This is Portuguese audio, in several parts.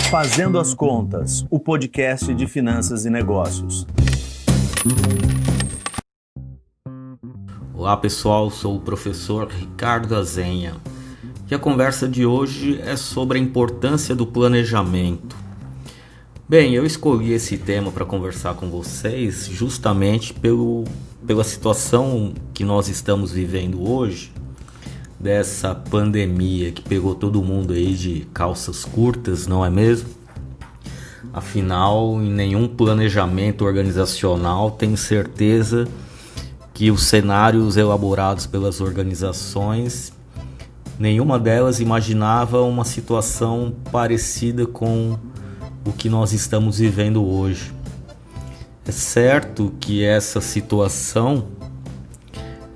Fazendo as Contas, o podcast de finanças e negócios. Olá pessoal, sou o professor Ricardo Azenha e a conversa de hoje é sobre a importância do planejamento. Bem, eu escolhi esse tema para conversar com vocês justamente pela situação que nós estamos vivendo hoje, dessa pandemia que pegou todo mundo aí de calças curtas, não é mesmo? Afinal, em nenhum planejamento organizacional tem certeza que os cenários elaborados pelas organizações, nenhuma delas imaginava uma situação parecida com o que nós estamos vivendo hoje. É certo que essa situação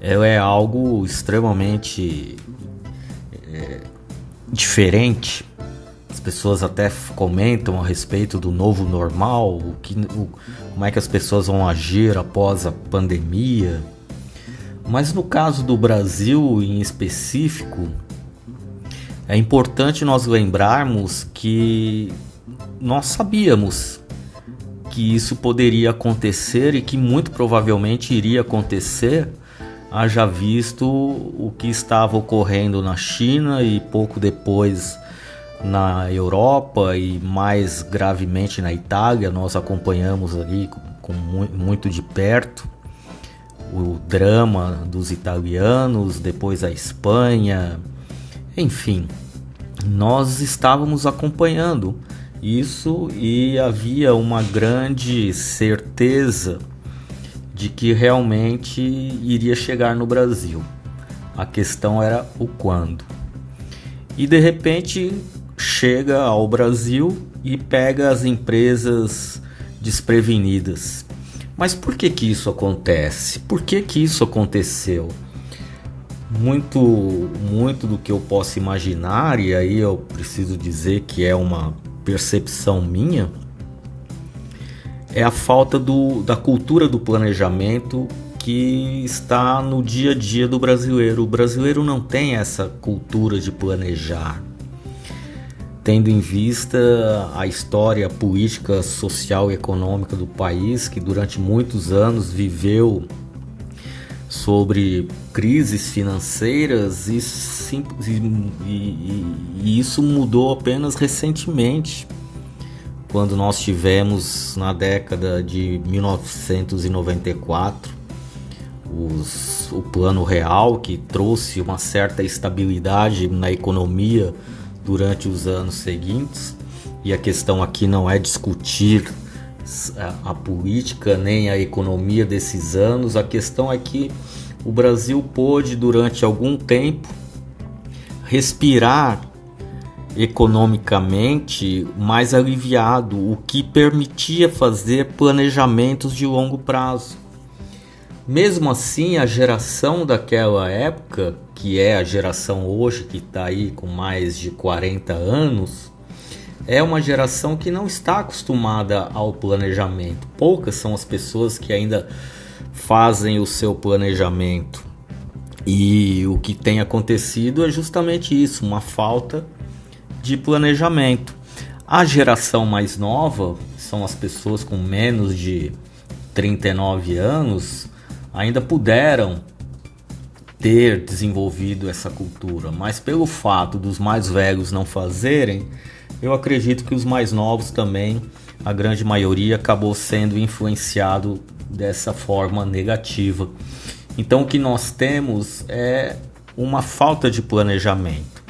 ela é algo extremamente diferente. As pessoas até comentam a respeito do novo normal, como é que as pessoas vão agir após a pandemia. Mas no caso do Brasil em específico, é importante nós lembrarmos que nós sabíamos que isso poderia acontecer e que muito provavelmente iria acontecer, haja visto o que estava ocorrendo na China e pouco depois na Europa e mais gravemente na Itália. Nós acompanhamos ali muito de perto o drama dos italianos, depois a Espanha, enfim, nós estávamos acompanhando isso e havia uma grande certeza de que realmente iria chegar no Brasil. A questão era o quando. E de repente chega ao Brasil e pega as empresas desprevenidas. Mas por que isso acontece? Por que isso aconteceu? Muito do que eu posso imaginar, e aí eu preciso dizer que é uma percepção minha, é a falta da cultura do planejamento que está no dia a dia do brasileiro. O brasileiro não tem essa cultura de planejar, tendo em vista a história política, social e econômica do país, que durante muitos anos viveu sobre crises financeiras e isso mudou apenas recentemente, quando nós tivemos na década de 1994 o Plano Real, que trouxe uma certa estabilidade na economia durante os anos seguintes. E a questão aqui não é discutir a política nem a economia desses anos, a questão é que o Brasil pôde durante algum tempo respirar economicamente mais aliviado, o que permitia fazer planejamentos de longo prazo. Mesmo assim, a geração daquela época, que é a geração hoje, que está aí com mais de 40 anos, é uma geração que não está acostumada ao planejamento. Poucas são as pessoas que ainda fazem o seu planejamento. E o que tem acontecido é justamente isso, uma falta de planejamento. A geração mais nova, são as pessoas com menos de 39 anos, ainda puderam ter desenvolvido essa cultura, mas pelo fato dos mais velhos não fazerem, eu acredito que os mais novos também, a grande maioria, acabou sendo influenciado dessa forma negativa. Então o que nós temos é uma falta de planejamento.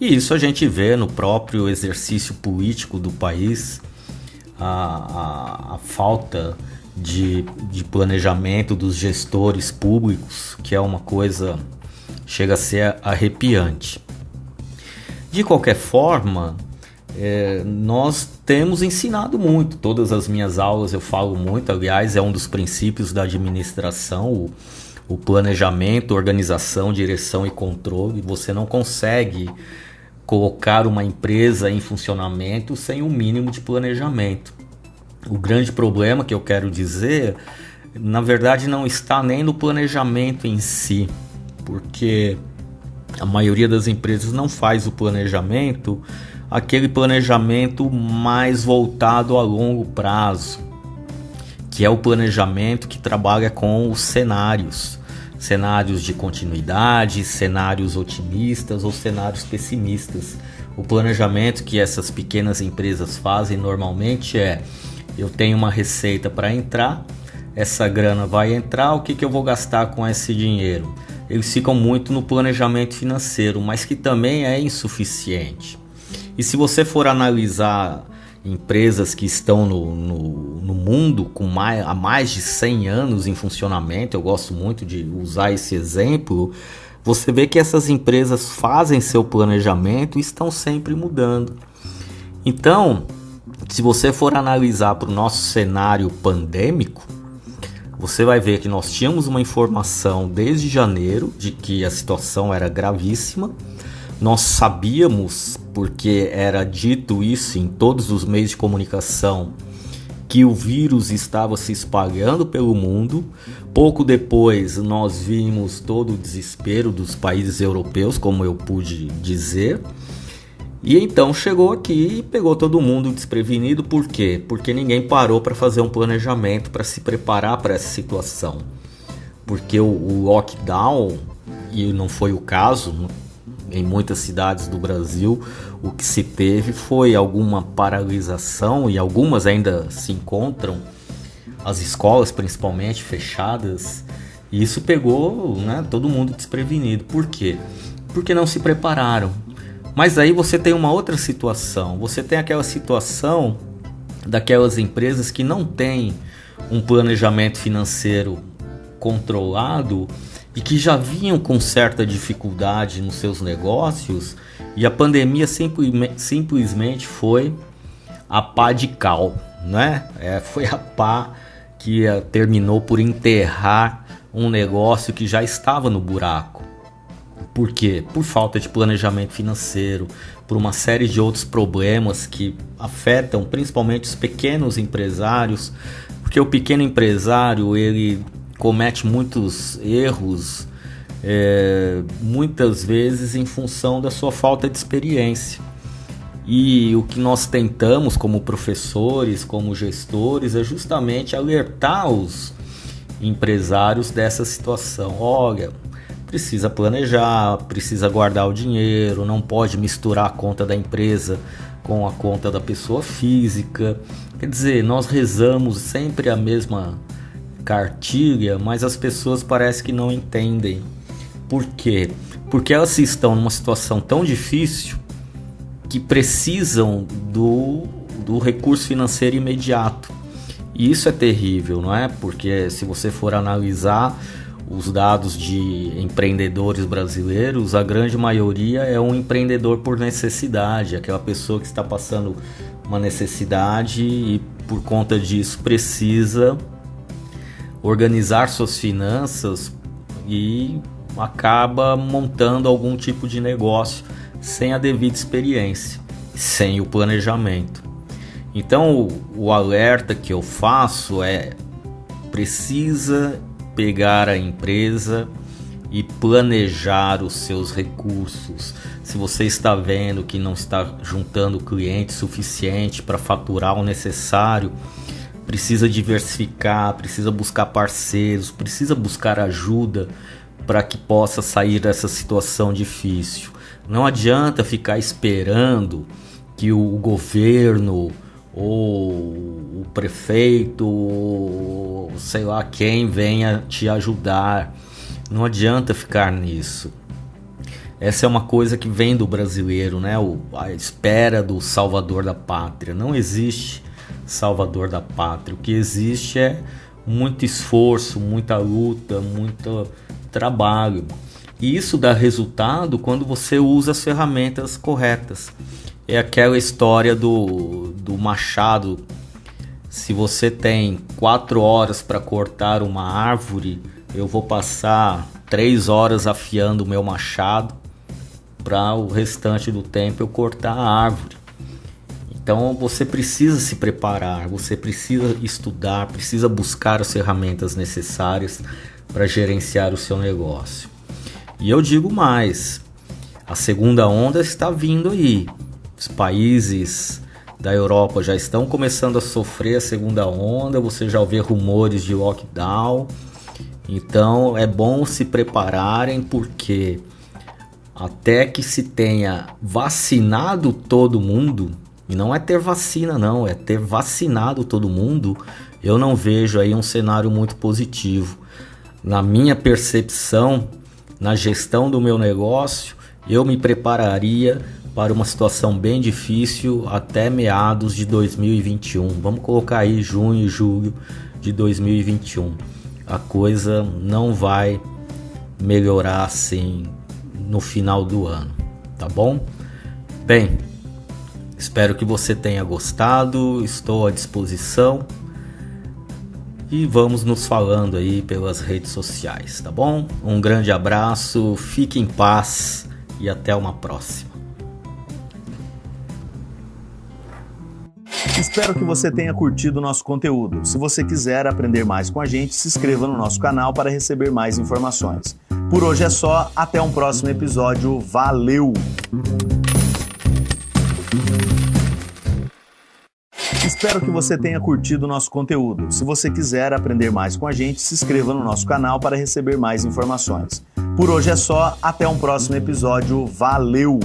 E isso a gente vê no próprio exercício político do país, a falta de planejamento dos gestores públicos, que é uma coisa, chega a ser arrepiante. De qualquer forma, nós temos ensinado muito. Todas as minhas aulas eu falo muito, aliás, é um dos princípios da administração, o planejamento, organização, direção e controle. Você não consegue colocar uma empresa em funcionamento sem um mínimo de planejamento. O grande problema que eu quero dizer, na verdade, não está nem no planejamento em si, porque a maioria das empresas não faz o planejamento aquele planejamento mais voltado a longo prazo, que é o planejamento que trabalha com os cenários de continuidade, cenários otimistas ou cenários pessimistas. O planejamento que essas pequenas empresas fazem normalmente é: eu tenho uma receita para entrar, essa grana vai entrar, o que eu vou gastar com esse dinheiro? Eles ficam muito no planejamento financeiro, mas que também é insuficiente. E se você for analisar empresas que estão no mundo há mais de 100 anos em funcionamento, eu gosto muito de usar esse exemplo, você vê que essas empresas fazem seu planejamento e estão sempre mudando. Então, se você for analisar para o nosso cenário pandêmico, você vai ver que nós tínhamos uma informação desde janeiro de que a situação era gravíssima. Nós sabíamos, porque era dito isso em todos os meios de comunicação, que o vírus estava se espalhando pelo mundo. Pouco depois nós vimos todo o desespero dos países europeus, como eu pude dizer. E então chegou aqui e pegou todo mundo desprevenido. Por quê? Porque ninguém parou para fazer um planejamento, para se preparar para essa situação. Porque o lockdown, e não foi o caso, em muitas cidades do Brasil, o que se teve foi alguma paralisação, e algumas ainda se encontram, as escolas principalmente fechadas, e isso pegou, todo mundo desprevenido. Por quê? Porque não se prepararam. Mas aí você tem uma outra situação, você tem aquela situação daquelas empresas que não têm um planejamento financeiro controlado e que já vinham com certa dificuldade nos seus negócios, e a pandemia simplesmente foi a pá de cal, né? Foi a pá que terminou por enterrar um negócio que já estava no buraco. Por quê? Por falta de planejamento financeiro, por uma série de outros problemas que afetam principalmente os pequenos empresários, porque o pequeno empresário ele comete muitos erros, muitas vezes em função da sua falta de experiência. E o que nós tentamos como professores, como gestores, é justamente alertar os empresários dessa situação. Olha, precisa planejar, precisa guardar o dinheiro, não pode misturar a conta da empresa com a conta da pessoa física. Quer dizer, nós rezamos sempre a mesma cartilha, mas as pessoas parece que não entendem. Por quê? Porque elas estão numa situação tão difícil que precisam do recurso financeiro imediato. E isso é terrível, não é? Porque se você for analisar os dados de empreendedores brasileiros, a grande maioria é um empreendedor por necessidade, aquela pessoa que está passando uma necessidade e por conta disso precisa organizar suas finanças e acaba montando algum tipo de negócio sem a devida experiência, sem o planejamento. Então o alerta que eu faço é: precisa pegar a empresa e planejar os seus recursos. Se você está vendo que não está juntando cliente suficiente para faturar o necessário, precisa diversificar, precisa buscar parceiros, precisa buscar ajuda para que possa sair dessa situação difícil. Não adianta ficar esperando que o governo ou o prefeito, ou sei lá quem, venha te ajudar. Não adianta ficar nisso. Essa é uma coisa que vem do brasileiro, né? A espera do salvador da pátria. Não existe salvador da pátria. O que existe é muito esforço, muita luta, muito trabalho. E isso dá resultado quando você usa as ferramentas corretas. É aquela história do machado. Se você tem 4 horas para cortar uma árvore, eu vou passar 3 horas afiando o meu machado para o restante do tempo eu cortar a árvore. Então você precisa se preparar, você precisa estudar, precisa buscar as ferramentas necessárias para gerenciar o seu negócio. E eu digo mais, a segunda onda está vindo aí. os países da Europa já estão começando a sofrer a segunda onda, você já vê rumores de lockdown. Então é bom se prepararem, porque até que se tenha vacinado todo mundo, e não é ter vacina não, é ter vacinado todo mundo, eu não vejo aí um cenário muito positivo. Na minha percepção, na gestão do meu negócio, eu me prepararia para uma situação bem difícil até meados de 2021. Vamos colocar aí junho e julho de 2021. A coisa não vai melhorar assim no final do ano, tá bom? Bem, espero que você tenha gostado, estou à disposição e vamos nos falando aí pelas redes sociais, tá bom? Um grande abraço, fique em paz e até uma próxima. Espero que você tenha curtido o nosso conteúdo. Se você quiser aprender mais com a gente, se inscreva no nosso canal para receber mais informações. Por hoje é só, até um próximo episódio. Valeu! Espero que você tenha curtido o nosso conteúdo. Se você quiser aprender mais com a gente, se inscreva no nosso canal para receber mais informações. Por hoje é só, até um próximo episódio. Valeu!